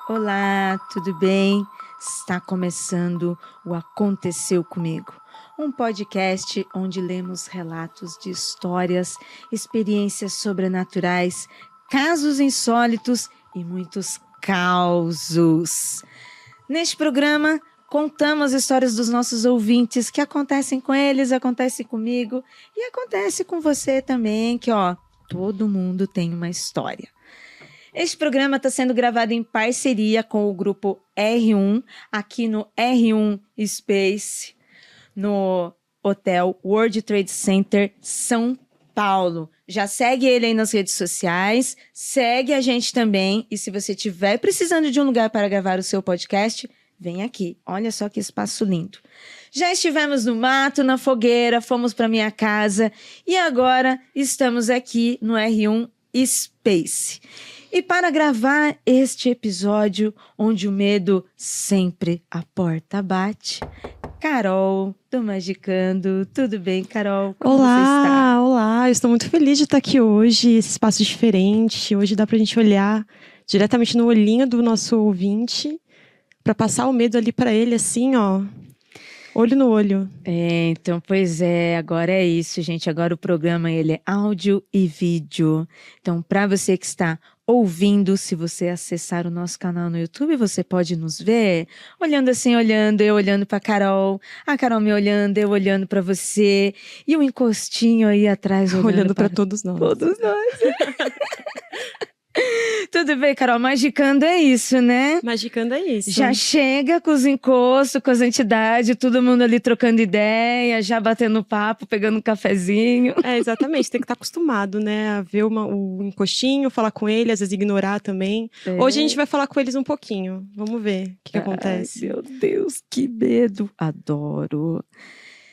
Olá, tudo bem? Está começando o Aconteceu Comigo, um podcast onde lemos relatos de histórias, experiências sobrenaturais, casos insólitos e muitos causos. Neste programa, contamos histórias dos nossos ouvintes que acontecem com eles, acontecem comigo e acontece com você também, que todo mundo tem uma história. Este programa está sendo gravado em parceria com o grupo R1, aqui no R1 Space, no Hotel World Trade Center, São Paulo. Já segue ele aí nas redes sociais, segue a gente também. E se você estiver precisando de um lugar para gravar o seu podcast, vem aqui. Olha só que espaço lindo. Já estivemos no mato, na fogueira, fomos para minha casa e agora estamos aqui no R1 Space. E para gravar este episódio, onde o medo sempre a porta bate, Carol do Magicando. Tudo bem, Carol? Como você está? Olá, eu estou muito feliz de estar aqui hoje, esse espaço diferente. Hoje dá pra gente olhar diretamente no olhinho do nosso ouvinte, para passar o medo ali para ele, assim, olho no olho. Então, pois é, agora é isso, gente. Agora o programa ele é áudio e vídeo. Então, para você que está ouvindo, se você acessar o nosso canal no YouTube, você pode nos ver olhando assim, eu olhando para Carol, a Carol me olhando, eu olhando para você e um encostinho aí atrás olhando para todos nós. Todos nós. Tudo bem, Carol? Magicando é isso, né? Magicando é isso. Já chega com os encostos, com as entidades, todo mundo ali trocando ideia, já batendo papo, pegando um cafezinho. Exatamente. Tem que estar acostumado, né? A ver o encostinho, falar com ele, às vezes ignorar também. Hoje a gente vai falar com eles um pouquinho. Vamos ver o que acontece. Meu Deus, que medo. Adoro.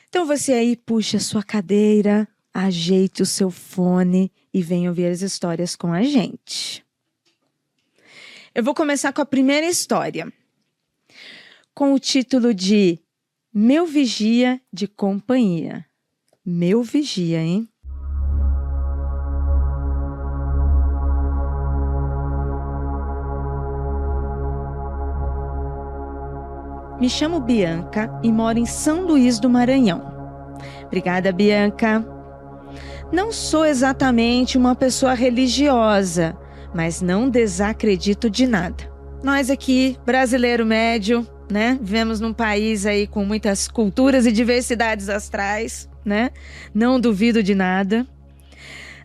Então você aí puxa a sua cadeira, ajeite o seu fone e venha ouvir as histórias com a gente. Eu vou começar com a primeira história, com o título de Meu Vigia de Companhia. Meu vigia, hein? Me chamo Bianca e moro em São Luís do Maranhão. Obrigada, Bianca. Não sou exatamente uma pessoa religiosa, mas não desacredito de nada. Nós aqui, brasileiro médio, né? Vivemos num país aí com muitas culturas e diversidades astrais, né? Não duvido de nada.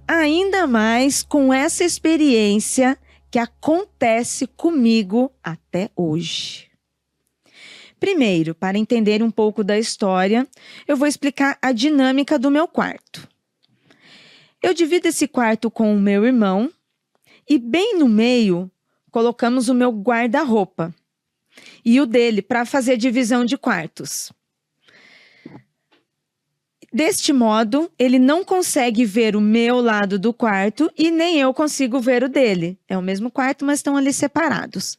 Ainda mais com essa experiência que acontece comigo até hoje. Primeiro, para entender um pouco da história, eu vou explicar a dinâmica do meu quarto. Eu divido esse quarto com o meu irmão e bem no meio colocamos o meu guarda-roupa e o dele para fazer divisão de quartos. Deste modo, ele não consegue ver o meu lado do quarto e nem eu consigo ver o dele. É o mesmo quarto, mas estão ali separados.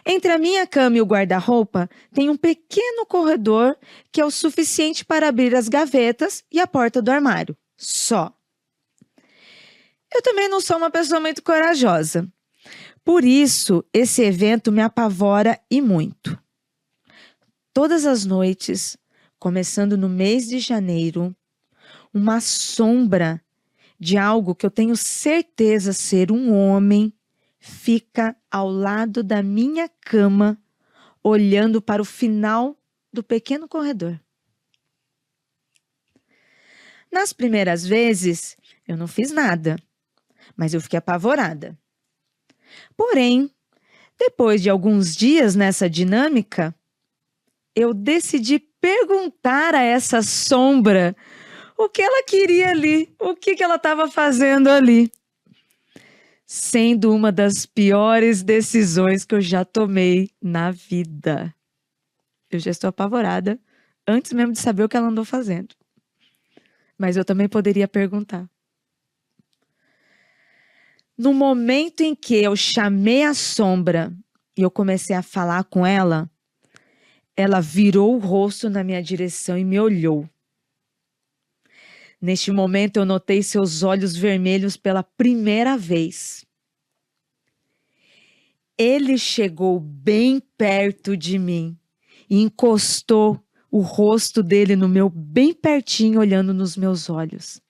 Entre a minha cama e o guarda-roupa, tem um pequeno corredor que é o suficiente para abrir as gavetas e a porta do armário. Só. Eu também não sou uma pessoa muito corajosa. Por isso, esse evento me apavora e muito. Todas as noites, começando no mês de janeiro, uma sombra de algo que eu tenho certeza ser um homem fica ao lado da minha cama, olhando para o final do pequeno corredor. Nas primeiras vezes, eu não fiz nada, mas eu fiquei apavorada. Porém, depois de alguns dias nessa dinâmica, eu decidi perguntar a essa sombra o que ela queria ali, o que ela estava fazendo ali. Sendo uma das piores decisões que eu já tomei na vida. Eu já estou apavorada, antes mesmo de saber o que ela andou fazendo. Mas eu também poderia perguntar. No momento em que eu chamei a sombra e eu comecei a falar com ela, ela virou o rosto na minha direção e me olhou. Neste momento eu notei seus olhos vermelhos pela primeira vez. Ele chegou bem perto de mim e encostou o rosto dele no meu, bem pertinho, olhando nos meus olhos.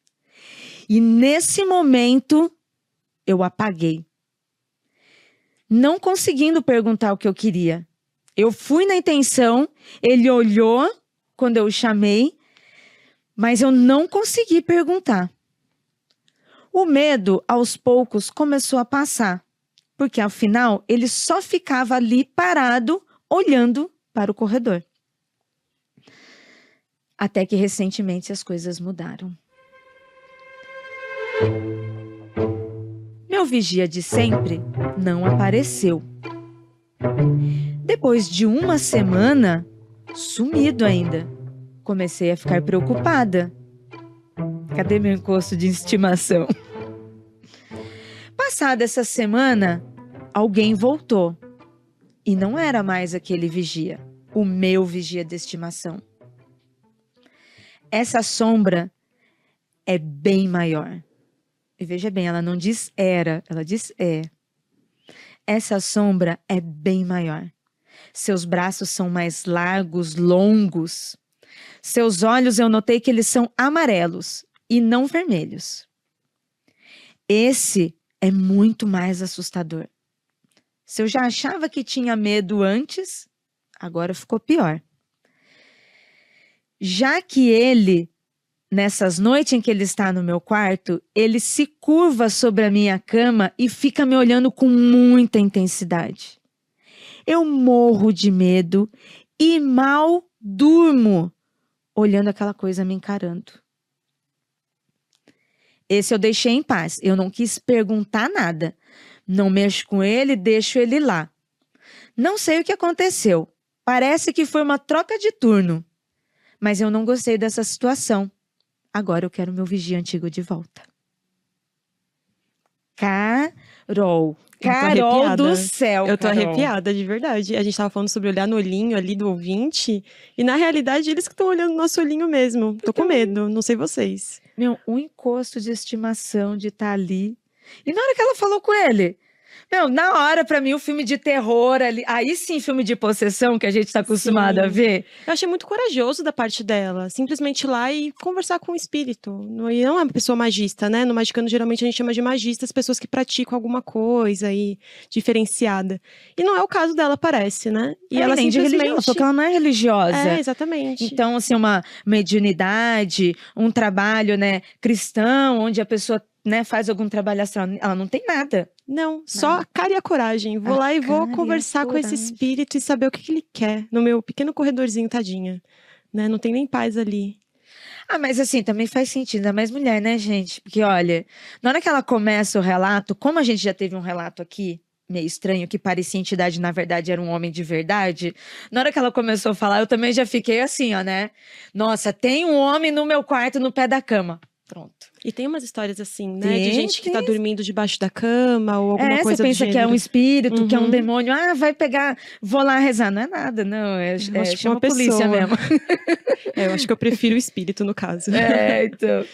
E nesse momento, eu apaguei. Não conseguindo perguntar o que eu queria. Eu fui na intenção, ele olhou quando eu o chamei, mas eu não consegui perguntar. O medo, aos poucos, começou a passar, porque afinal, ele só ficava ali parado, olhando para o corredor. Até que recentemente as coisas mudaram. Meu vigia de sempre não apareceu. Depois de uma semana, sumido ainda. Comecei a ficar preocupada. Cadê meu encosto de estimação? Passada essa semana, alguém voltou. E não era mais aquele vigia, o meu vigia de estimação. Essa sombra é bem maior. E veja bem, ela não diz era, ela diz é. Essa sombra é bem maior. Seus braços são mais largos, longos. Seus olhos, eu notei que eles são amarelos e não vermelhos. Esse é muito mais assustador. Se eu já achava que tinha medo antes, agora ficou pior. Já que ele, nessas noites em que ele está no meu quarto, ele se curva sobre a minha cama e fica me olhando com muita intensidade. Eu morro de medo e mal durmo, olhando aquela coisa me encarando. Esse eu deixei em paz, eu não quis perguntar nada. Não mexo com ele, deixo ele lá. Não sei o que aconteceu, parece que foi uma troca de turno. Mas eu não gostei dessa situação. Agora eu quero meu vigia antigo de volta. Carol do céu, Eu tô Carol. arrepiada, de verdade. A gente tava falando sobre olhar no olhinho ali do ouvinte, e na realidade eles que estão olhando no nosso olhinho mesmo. Tô com medo, não sei vocês. Meu, um encosto de estimação de estar ali. E na hora que ela falou com ele, meu, na hora, pra mim, o filme de terror ali, aí sim, filme de possessão que a gente tá acostumado a ver. Eu achei muito corajoso da parte dela, simplesmente ir lá e conversar com o espírito. E não é uma pessoa magista, né? No Magicano, geralmente a gente chama de magistas pessoas que praticam alguma coisa aí diferenciada. E não é o caso dela, parece, né? E ela nem simplesmente... de religião, só que ela não é religiosa. É, exatamente. Então, assim, uma mediunidade, um trabalho, né, cristão, onde a pessoa, né, faz algum trabalho astral, ela não tem nada. Não, só a cara e a coragem. Vou lá e vou conversar com esse espírito e saber o que ele quer. No meu pequeno corredorzinho, tadinha. Né? Não tem nem paz ali. Ah, mas assim, também faz sentido. Ainda mais mulher, né, gente? Porque, olha, na hora que ela começa o relato, como a gente já teve um relato aqui, meio estranho, que parecia entidade, na verdade era um homem de verdade. Na hora que ela começou a falar, eu também já fiquei assim, ó, né? Nossa, tem um homem no meu quarto, no pé da cama. Pronto. E tem umas histórias assim, né? De gente que tá dormindo debaixo da cama ou alguma coisa do gênero. Você pensa que é um espírito, que é um demônio. Ah, vai pegar, vou lá rezar. Não é nada, não. Chama a polícia mesmo. Eu acho que eu prefiro o espírito, no caso. Então.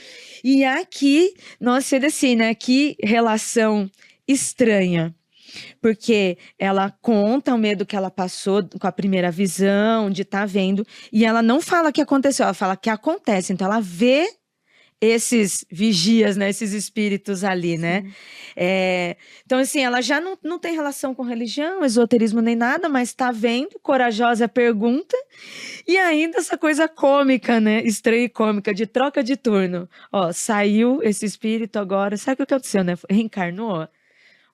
E aqui, nossa, assim, né? Que relação estranha. Porque ela conta o medo que ela passou com a primeira visão, de estar vendo. E ela não fala que aconteceu, ela fala que acontece. Então, ela vê esses vigias, né? Esses espíritos ali, né? Então, assim, ela já não tem relação com religião, esoterismo nem nada, mas tá vendo, corajosa pergunta, e ainda essa coisa cômica, né? Estranha e cômica, de troca de turno. Ó, saiu esse espírito agora, sabe o que aconteceu, né? Reencarnou?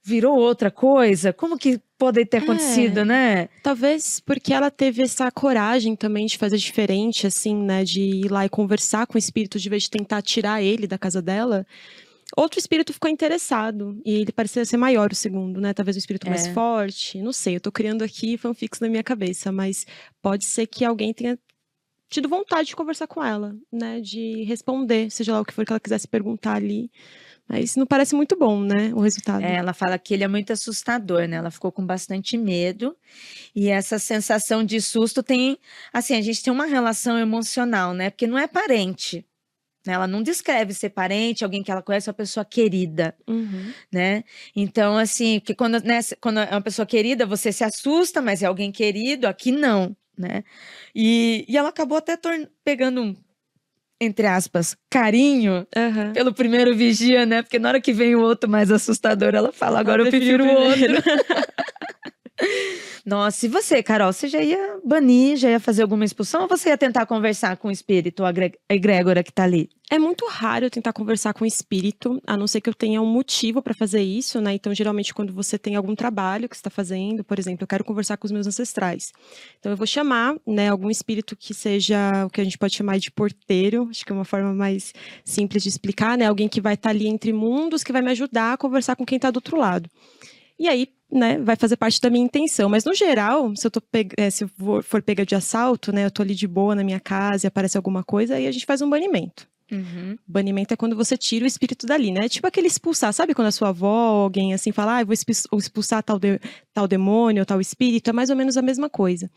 Virou outra coisa? Como que pode ter acontecido, né? Talvez porque ela teve essa coragem também de fazer diferente, assim, né? De ir lá e conversar com o espírito, de vez de tentar tirar ele da casa dela. Outro espírito ficou interessado, e ele parecia ser maior, o segundo, né? Talvez um espírito mais forte. Não sei, eu tô criando aqui fanfics na minha cabeça, mas pode ser que alguém tenha tido vontade de conversar com ela, né? De responder, seja lá o que for que ela quisesse perguntar ali. Mas não parece muito bom, né, o resultado. Ela fala que ele é muito assustador, né? Ela ficou com bastante medo. E essa sensação de susto tem... Assim, a gente tem uma relação emocional, né? Porque não é parente. né? Ela não descreve ser parente, alguém que ela conhece, é uma pessoa querida, né? Então, assim, porque quando é uma pessoa querida, você se assusta, mas é alguém querido, aqui não, né? E ela acabou até pegando um, entre aspas, carinho pelo primeiro vigia, né? Porque na hora que vem o outro mais assustador, ela fala, agora eu prefiro o outro. Nossa, e você, Carol, você já ia banir, já ia fazer alguma expulsão ou você ia tentar conversar com o espírito, a egrégora que tá ali? É muito raro eu tentar conversar com o espírito, a não ser que eu tenha um motivo para fazer isso, né? Então, geralmente, quando você tem algum trabalho que você está fazendo, por exemplo, eu quero conversar com os meus ancestrais. Então, eu vou chamar, né, algum espírito que seja o que a gente pode chamar de porteiro, acho que é uma forma mais simples de explicar, né? Alguém que vai estar ali entre mundos, que vai me ajudar a conversar com quem está do outro lado. E aí, né, vai fazer parte da minha intenção. Mas, no geral, se eu for pega de assalto, né, eu tô ali de boa na minha casa e aparece alguma coisa, aí a gente faz um banimento. Banimento é quando você tira o espírito dali, né? Tipo aquele expulsar, sabe quando a sua avó, alguém assim fala, eu vou expulsar tal demônio, tal espírito, é mais ou menos a mesma coisa.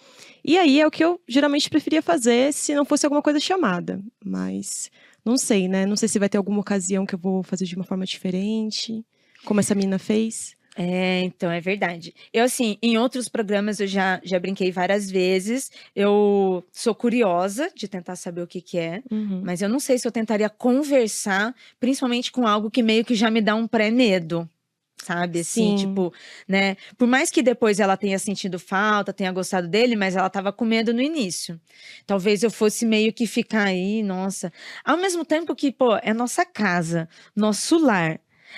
E aí é o que eu geralmente preferia fazer se não fosse alguma coisa chamada. Mas não sei, né? Não sei se vai ter alguma ocasião que eu vou fazer de uma forma diferente, como essa menina fez. Então, é verdade. Eu, assim, em outros programas eu já brinquei várias vezes. Eu sou curiosa de tentar saber o que é, mas eu não sei se eu tentaria conversar, principalmente com algo que meio que já me dá um pré-medo. Sabe, assim, tipo, né? Por mais que depois ela tenha sentido falta, tenha gostado dele, mas ela tava com medo no início. Talvez eu fosse meio que ficar aí, nossa. Ao mesmo tempo que, pô, é nossa casa, nosso lar.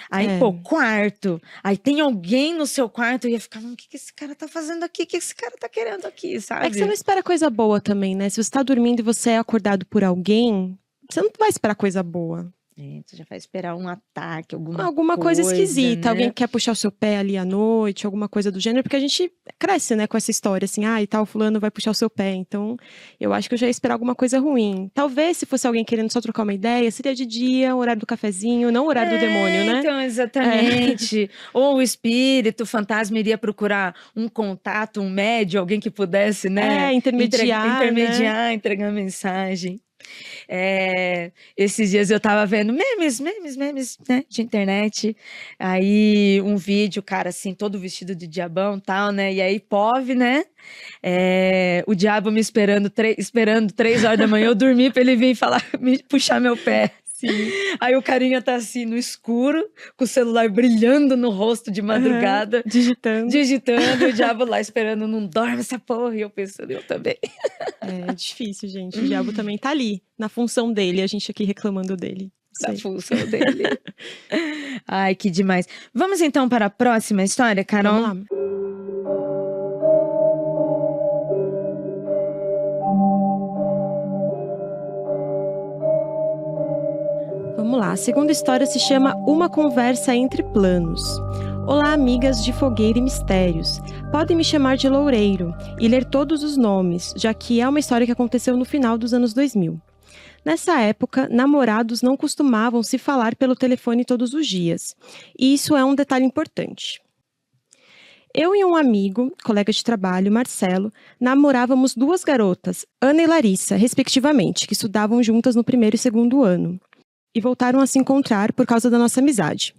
Aí, pô, quarto. Aí tem alguém no seu quarto, eu ia ficar, o que esse cara tá fazendo aqui? O que esse cara tá querendo aqui, sabe? É que você não espera coisa boa também, né? Se você tá dormindo e você é acordado por alguém, você não vai esperar coisa boa. Você já vai esperar um ataque, alguma coisa esquisita, né? Alguém que quer puxar o seu pé ali à noite, alguma coisa do gênero, porque a gente cresce, né, com essa história, assim, e tal, fulano vai puxar o seu pé, então eu acho que eu já ia esperar alguma coisa ruim. Talvez, se fosse alguém querendo só trocar uma ideia, seria de dia, o horário do cafezinho, não o horário do demônio, né? Então, exatamente. Ou o espírito, o fantasma iria procurar um contato, um médium, alguém que pudesse, né? Intermediar, né? Entregar mensagem. Esses dias eu tava vendo memes, né, de internet. Aí um vídeo, cara, assim, todo vestido de diabão e tal, né? E aí, POV, né? O diabo me esperando 3 horas da manhã, eu dormi pra ele vir falar, me puxar meu pé. Sim. Aí o carinha tá assim no escuro, com o celular brilhando no rosto de madrugada. Digitando. E o diabo lá esperando, não dorme essa porra. E eu pensando, eu também. É difícil, gente. O diabo também tá ali, na função dele, a gente aqui reclamando dele. Da função dele. Ai, que demais. Vamos então para a próxima história, Carol? Vamos lá. Vamos lá, a segunda história se chama Uma Conversa Entre Planos. Olá, amigas de Fogueira e Mistérios. Podem me chamar de Loureiro e ler todos os nomes, já que é uma história que aconteceu no final dos anos 2000. Nessa época, namorados não costumavam se falar pelo telefone todos os dias. E isso é um detalhe importante. Eu e um amigo, colega de trabalho, Marcelo, namorávamos 2 garotas, Ana e Larissa, respectivamente, que estudavam juntas no 1º e 2º ano. E voltaram a se encontrar por causa da nossa amizade.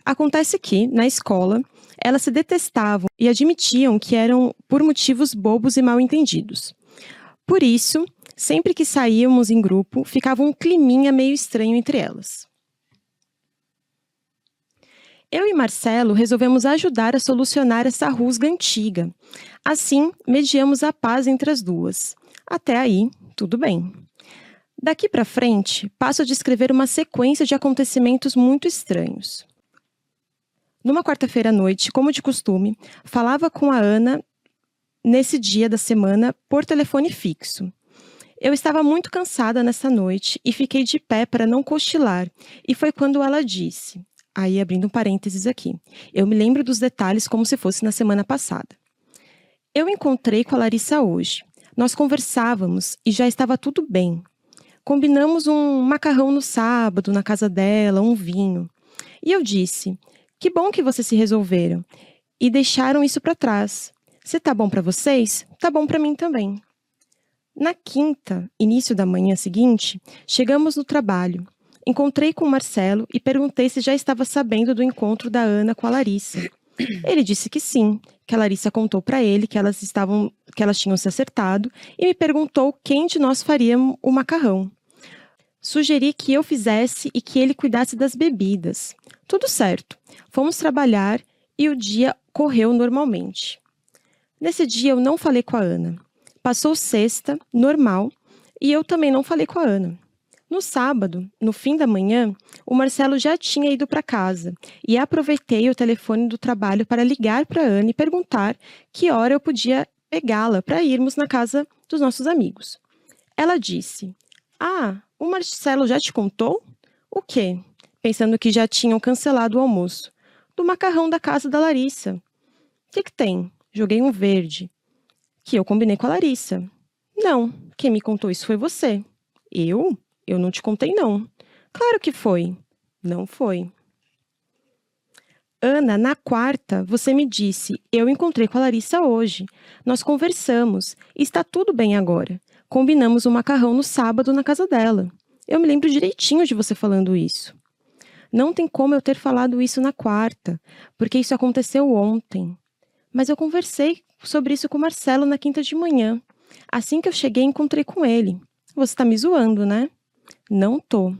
Acontece que, na escola, elas se detestavam e admitiam que eram por motivos bobos e mal entendidos. Por isso, sempre que saíamos em grupo, ficava um climinha meio estranho entre elas. Eu e Marcelo resolvemos ajudar a solucionar essa rusga antiga. Assim, mediamos a paz entre as duas. Até aí, tudo bem. Daqui para frente, passo a descrever uma sequência de acontecimentos muito estranhos. Numa quarta-feira à noite, como de costume, falava com a Ana nesse dia da semana por telefone fixo. Eu estava muito cansada nessa noite e fiquei de pé para não cochilar, e foi quando ela disse, aí abrindo um parênteses aqui, eu me lembro dos detalhes como se fosse na semana passada. Eu encontrei com a Larissa hoje. Nós conversávamos e já estava tudo bem. Combinamos um macarrão no sábado, na casa dela, um vinho. E eu disse, que bom que vocês se resolveram e deixaram isso para trás. Se tá bom para vocês, tá bom para mim também. Na quinta, início da manhã seguinte, chegamos no trabalho. encontrei com o Marcelo e perguntei se já estava sabendo do encontro da Ana com a Larissa. Ele disse que sim, que a Larissa contou para ele que elas tinham se acertado e me perguntou quem de nós faria o macarrão. Sugeri que eu fizesse e que ele cuidasse das bebidas. Tudo certo. Fomos trabalhar e o dia correu normalmente. Nesse dia eu não falei com a Ana. Passou sexta, normal, e eu também não falei com a Ana. No sábado, no fim da manhã, o Marcelo já tinha ido para casa e aproveitei o telefone do trabalho para ligar para a Ana e perguntar que hora eu podia pegá-la para irmos na casa dos nossos amigos. Ela disse: "Ah, o Marcelo já te contou?" "O quê?" Pensando que já tinham cancelado o almoço. "Do macarrão da casa da Larissa." "O que tem?" Joguei um verde. "Que eu combinei com a Larissa." "Não, quem me contou isso foi você." "Eu? Eu não te contei, não." "Claro que foi." "Não foi." "Ana, na quarta, você me disse, eu encontrei com a Larissa hoje. Nós conversamos, e está tudo bem agora. Combinamos o macarrão no sábado na casa dela. Eu me lembro direitinho de você falando isso." "Não tem como eu ter falado isso na quarta, porque isso aconteceu ontem. Mas eu conversei sobre isso com o Marcelo na quinta de manhã. Assim que eu cheguei, encontrei com ele." "Você tá me zoando, né?" "Não tô.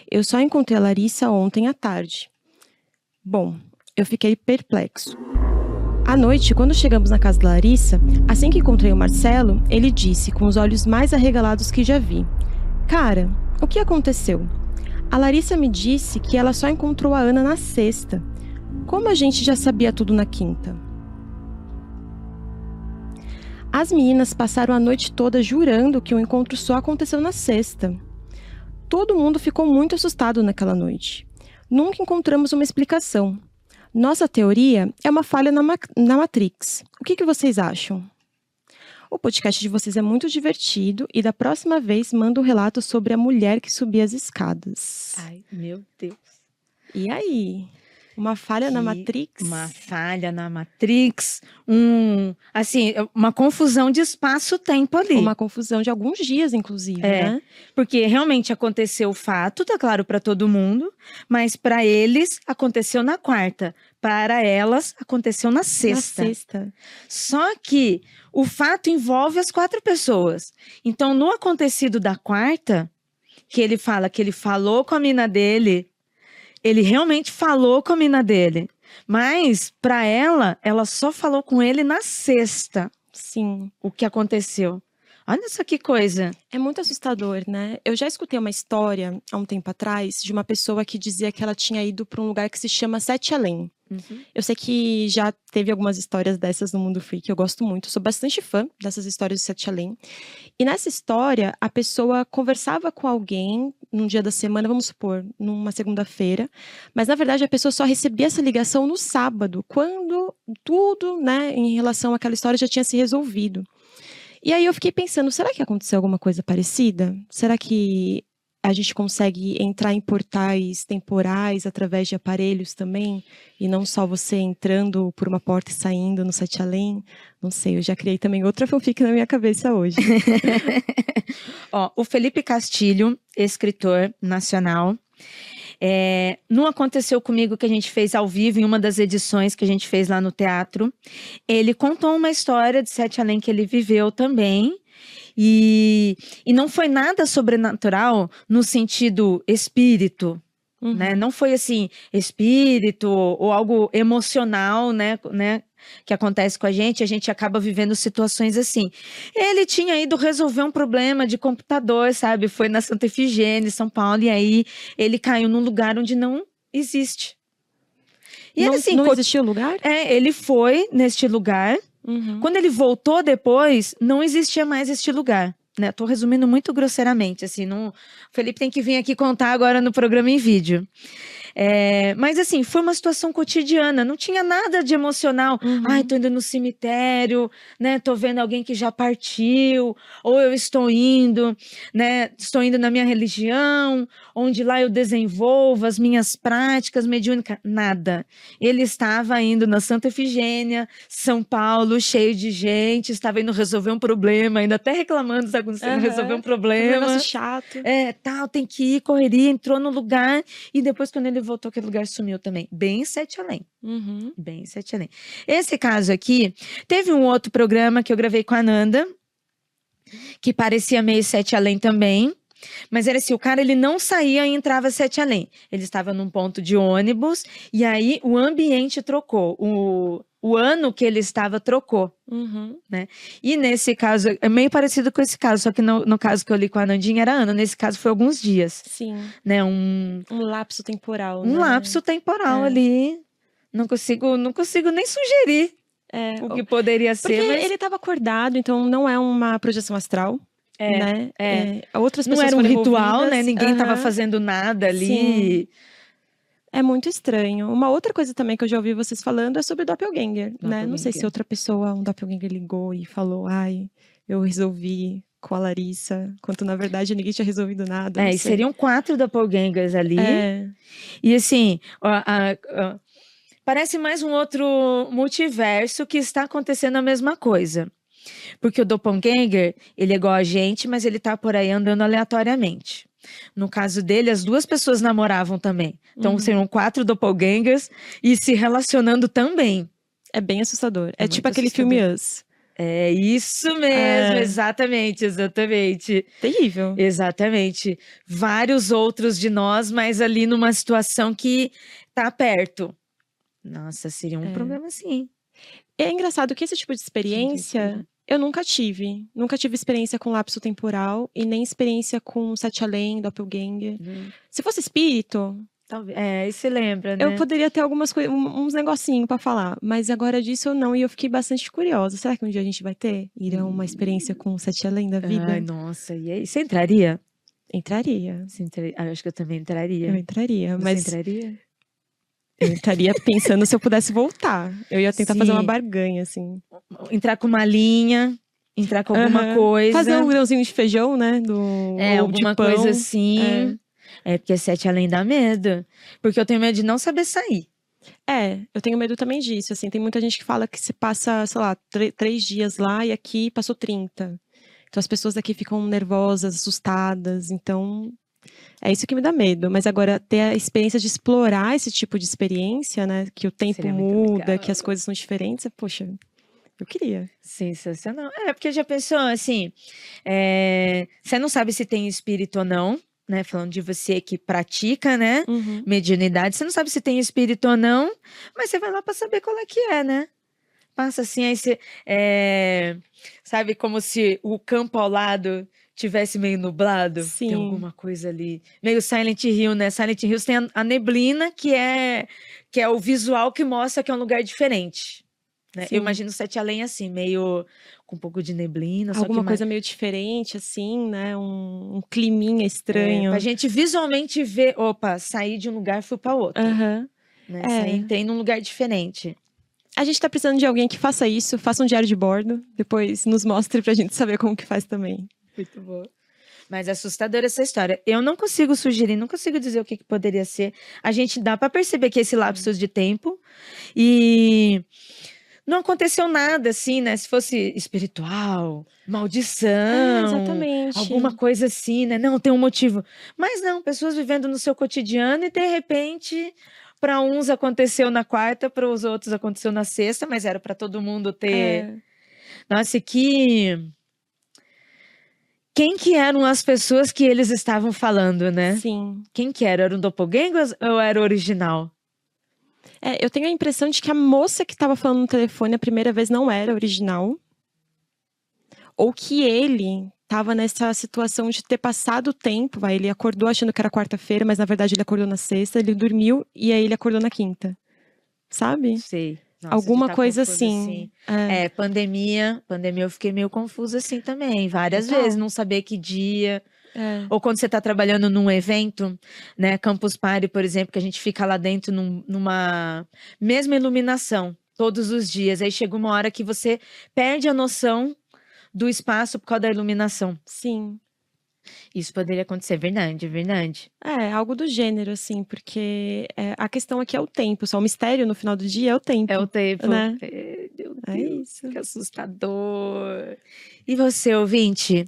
Eu só encontrei a Larissa ontem à tarde." Bom, eu fiquei perplexo. À noite, quando chegamos na casa da Larissa, assim que encontrei o Marcelo, ele disse, com os olhos mais arregalados que já vi: "Cara, o que aconteceu? A Larissa me disse que ela só encontrou a Ana na sexta. Como a gente já sabia tudo na quinta?" As meninas passaram a noite toda jurando que o encontro só aconteceu na sexta. Todo mundo ficou muito assustado naquela noite. Nunca encontramos uma explicação. Nossa teoria é uma falha na Matrix. O que vocês acham? O podcast de vocês é muito divertido e da próxima vez manda um relato sobre a mulher que subia as escadas. Ai, meu Deus. E aí? Uma falha na Matrix? Uma falha na Matrix, uma confusão de espaço-tempo ali. Uma confusão de alguns dias, inclusive, né? Porque realmente aconteceu o fato, tá claro para todo mundo, mas para eles aconteceu na quarta, para elas aconteceu na sexta. Na sexta. Só que o fato envolve as 4 pessoas. Então, no acontecido da quarta, que ele fala que ele falou com a mina dele, ele realmente falou com a mina dele. Mas, para ela só falou com ele na sexta. Sim. O que aconteceu. Olha só que coisa. É muito assustador, né? Eu já escutei uma história, há um tempo atrás, de uma pessoa que dizia que ela tinha ido para um lugar que se chama Sete Além. Eu sei que já teve algumas histórias dessas no Mundo Freak, eu gosto muito, sou bastante fã dessas histórias de Sete Além. E nessa história, a pessoa conversava com alguém num dia da semana, vamos supor, numa segunda-feira, mas na verdade a pessoa só recebia essa ligação no sábado, quando tudo, né, em relação àquela história já tinha se resolvido. E aí eu fiquei pensando, será que aconteceu alguma coisa parecida? Será que a gente consegue entrar em portais temporais através de aparelhos também? E não só você entrando por uma porta e saindo no Sete Além? Não sei, eu já criei também outra fanfic na minha cabeça hoje. Ó, o Felipe Castilho, escritor nacional, não aconteceu comigo que a gente fez ao vivo em uma das edições que a gente fez lá no teatro. Ele contou uma história de Sete Além que ele viveu também. E não foi nada sobrenatural no sentido espírito, né? Não foi assim, espírito ou algo emocional, né? Que acontece com a gente acaba vivendo situações assim. Ele tinha ido resolver um problema de computador, sabe? Foi na Santa Efigênia, São Paulo, e aí ele caiu num lugar onde não existe. E não, ele, assim, não existia o lugar? Ele foi neste lugar. Quando ele voltou depois, não existia mais este lugar, né? Tô resumindo muito grosseiramente, assim, o Felipe tem que vir aqui contar agora no programa em vídeo. Mas assim, foi uma situação cotidiana, não tinha nada de emocional. Ai, tô indo no cemitério, né? Tô vendo alguém que já partiu, ou eu estou indo, né? Estou indo na minha religião, onde lá eu desenvolvo as minhas práticas mediúnicas. Nada. Ele estava indo na Santa Efigênia, São Paulo, cheio de gente, estava indo resolver um problema, ainda até reclamando, sabe, quando você não resolveu um Foi um problema. negócio chato. Tal, tem que ir, correria, entrou no lugar, e depois quando ele voltou, aquele lugar sumiu também. Bem Sete Além. Bem Sete Além. Esse caso aqui, teve um outro programa que eu gravei com a Nanda, que parecia meio Sete Além também, mas era assim, o cara ele não saía e entrava Sete Além. Ele estava num ponto de ônibus, e aí o ambiente trocou, o ano que ele estava trocou, né? E nesse caso, é meio parecido com esse caso, só que no caso que eu li com a Nandinha era ano, nesse caso foi alguns dias. Sim. Né? Um lapso temporal, Um lapso temporal ali. Não consigo nem sugerir o que poderia ser. Porque mas... ele estava acordado, então não é uma projeção astral. Né? Outras pessoas não era um ritual, envolvidas. né? Ninguém estava fazendo nada ali. Sim. É muito estranho. Uma outra coisa também que eu já ouvi vocês falando é sobre o doppelganger, né? Não sei se outra pessoa, um doppelganger ligou e falou, ai, eu resolvi com a Larissa, quanto na verdade ninguém tinha resolvido nada. E seriam 4 doppelgangers ali. E assim, parece mais um outro multiverso que está acontecendo a mesma coisa. Porque o doppelganger, ele é igual a gente, mas ele tá por aí andando aleatoriamente. No caso dele, as 2 pessoas namoravam também. Então, seriam 4 doppelgangers e se relacionando também. É bem assustador. É tipo aquele filme Us. É isso mesmo, exatamente. Terrível. Exatamente. Vários outros de nós, mas ali numa situação que tá perto. Nossa, seria um problema sim. É engraçado que esse tipo de experiência eu nunca tive. Nunca tive experiência com lapso temporal e nem experiência com Sete Além, doppelganger. Se fosse espírito... Talvez. Aí você lembra, né? Eu poderia ter algumas coisas, uns negocinhos pra falar. Mas agora disso eu não. E eu fiquei bastante curiosa. Será que um dia a gente vai ter? Ir a uma experiência com Sete Além da vida? Ai, nossa. E aí, você entraria? Entraria. Eu acho que eu também entraria. Eu entraria, Você entraria? Eu estaria pensando se eu pudesse voltar. Eu ia tentar fazer uma barganha, assim. Entrar com uma linha, entrar com alguma coisa. Fazer um grãozinho de feijão, né? Alguma de pão. coisa assim. Porque Sete Além dá medo. Porque eu tenho medo de não saber sair. Eu tenho medo também disso, assim. Tem muita gente que fala que se passa, sei lá, 3 dias lá e aqui passou 30. Então as pessoas aqui ficam nervosas, assustadas. Então... é isso que me dá medo, mas agora ter a experiência de explorar esse tipo de experiência, né? Que o tempo muda, que as coisas são diferentes, poxa, eu queria. Sensacional. Porque já pensou, assim, você não sabe se tem espírito ou não, né? Falando de você que pratica, né? Mediunidade, você não sabe se tem espírito ou não, mas você vai lá para saber qual é que é, né? Passa assim, aí você, sabe, como se o campo ao lado... tivesse meio nublado, Sim. Tem alguma coisa ali. Meio Silent Hill, né? Silent Hill tem a neblina, que é o visual que mostra que é um lugar diferente. Né? Eu imagino Sete Além assim, meio com um pouco de neblina. Alguma coisa meio diferente, assim, né? Um climinha estranho. Pra gente visualmente ver, opa, saí de um lugar e fui pra outro. Né? Entrei num lugar diferente. A gente tá precisando de alguém que faça isso, faça um diário de bordo, depois nos mostre pra gente saber como que faz também. Muito bom. Mas é assustadora essa história. Eu não consigo sugerir, não consigo dizer o que poderia ser. A gente dá para perceber que esse lapso de tempo e não aconteceu nada assim, né? Se fosse espiritual, maldição, exatamente. Alguma coisa assim, né? Não, tem um motivo. Mas não, pessoas vivendo no seu cotidiano e de repente, para uns aconteceu na quarta, para os outros aconteceu na sexta, mas era para todo mundo ter. Nossa, quem que eram as pessoas que eles estavam falando, né? Sim. Quem que era? Era um doppelganger ou era original? Eu tenho a impressão de que a moça que estava falando no telefone a primeira vez não era original. Ou que ele estava nessa situação de ter passado o tempo. Ele acordou achando que era quarta-feira, mas na verdade ele acordou na sexta. Ele dormiu e aí ele acordou na quinta. Sabe? Sei. Nossa, Alguma de tá coisa confusa assim. É, Pandemia eu fiquei meio confusa assim também, várias total. vezes, não saber que dia. É, Ou quando você está trabalhando num evento, né? Campus Party, por exemplo, que a gente fica lá dentro numa mesma iluminação todos os dias. Aí chega uma hora que você perde a noção do espaço por causa da iluminação. sim. Isso poderia acontecer, verdade, verdade. É, algo do gênero, assim, porque a questão aqui é o tempo, só o mistério no final do dia é o É o tempo, tempo. né? Meu É Deus, isso. que assustador. E você, ouvinte,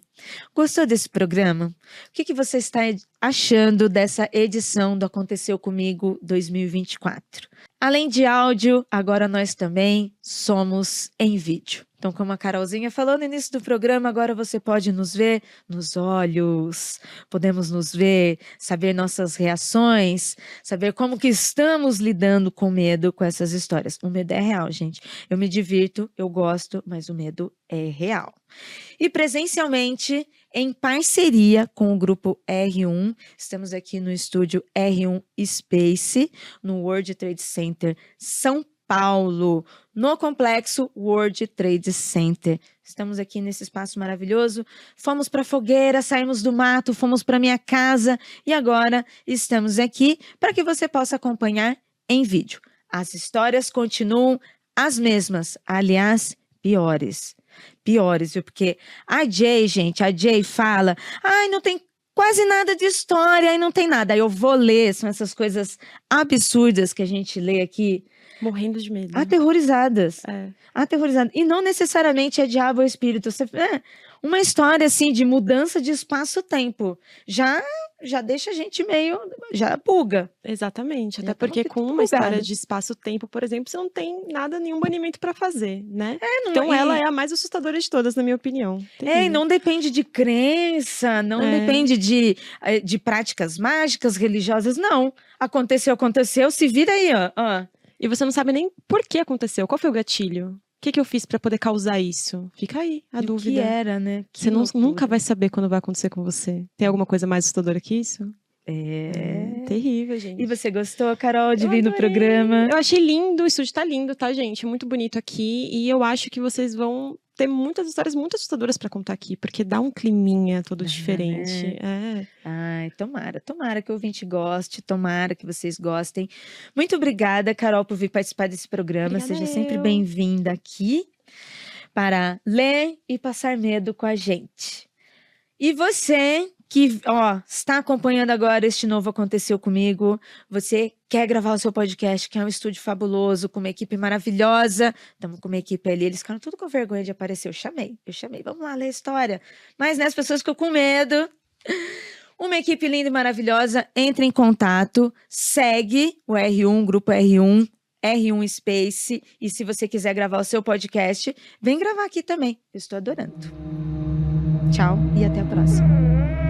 gostou desse programa? O que você está achando dessa edição do Aconteceu Comigo 2024? Além de áudio, agora nós também somos em vídeo. Então, como a Carolzinha falou no início do programa, agora você pode nos ver nos olhos, podemos nos ver, saber nossas reações, saber como que estamos lidando com medo, com essas histórias. O medo é real, gente. Eu me divirto, eu gosto, mas o medo é real. E presencialmente, em parceria com o grupo R1, estamos aqui no estúdio R1 Space, no World Trade Center São Paulo, no complexo World Trade Center. Estamos aqui nesse espaço maravilhoso. Fomos para a fogueira, saímos do mato, fomos para minha casa e agora estamos aqui para que você possa acompanhar em vídeo. As histórias continuam as mesmas, aliás, piores. Piores, viu? Porque a Jay fala, ai, não tem quase nada de história, aí não tem nada. Aí eu vou ler, são essas coisas absurdas que a gente lê aqui, Morrendo de medo. aterrorizadas. É. Aterrorizadas. E não necessariamente é diabo ou espírito. Uma história assim de mudança de espaço-tempo. Já deixa a gente meio. Já buga. Exatamente, Já até tava porque tudo com uma bugado. história de espaço-tempo, por exemplo, você não tem nada, nenhum banimento pra fazer, né? Não- Então e- ela é a mais assustadora de todas, na minha opinião. e Terrível. não depende de crença, não É. depende de práticas mágicas, religiosas, não. Aconteceu, se vira aí, ó. E você não sabe nem por que aconteceu, qual foi o gatilho? O que eu fiz pra poder causar isso? Fica aí a E o que dúvida. era, né? Que Você loucura. nunca vai saber quando vai acontecer com você. Tem alguma coisa mais assustadora que isso? É. Terrível, gente. E você gostou, Carol, de Eu vir no adorei. programa? Eu achei lindo, o estúdio tá lindo, tá, gente? Muito bonito aqui. E eu acho que vocês vão ter muitas histórias muito assustadoras pra contar aqui, porque dá um climinha todo diferente. Né? É. Ai, tomara que o ouvinte goste, tomara que vocês gostem. Muito obrigada, Carol, por vir participar desse programa. Obrigada Seja sempre eu. bem-vinda aqui para ler e passar medo com a gente. E você que está acompanhando agora este novo Aconteceu Comigo, você quer gravar o seu podcast, que é um estúdio fabuloso, com uma equipe maravilhosa, estamos com uma equipe ali, eles ficaram tudo com vergonha de aparecer, eu chamei, vamos lá ler a história, mas né, as pessoas ficam com medo. Uma equipe linda e maravilhosa, entre em contato, segue o R1, grupo R1, R1 Space, e se você quiser gravar o seu podcast, vem gravar aqui também, eu estou adorando. Tchau e até a próxima.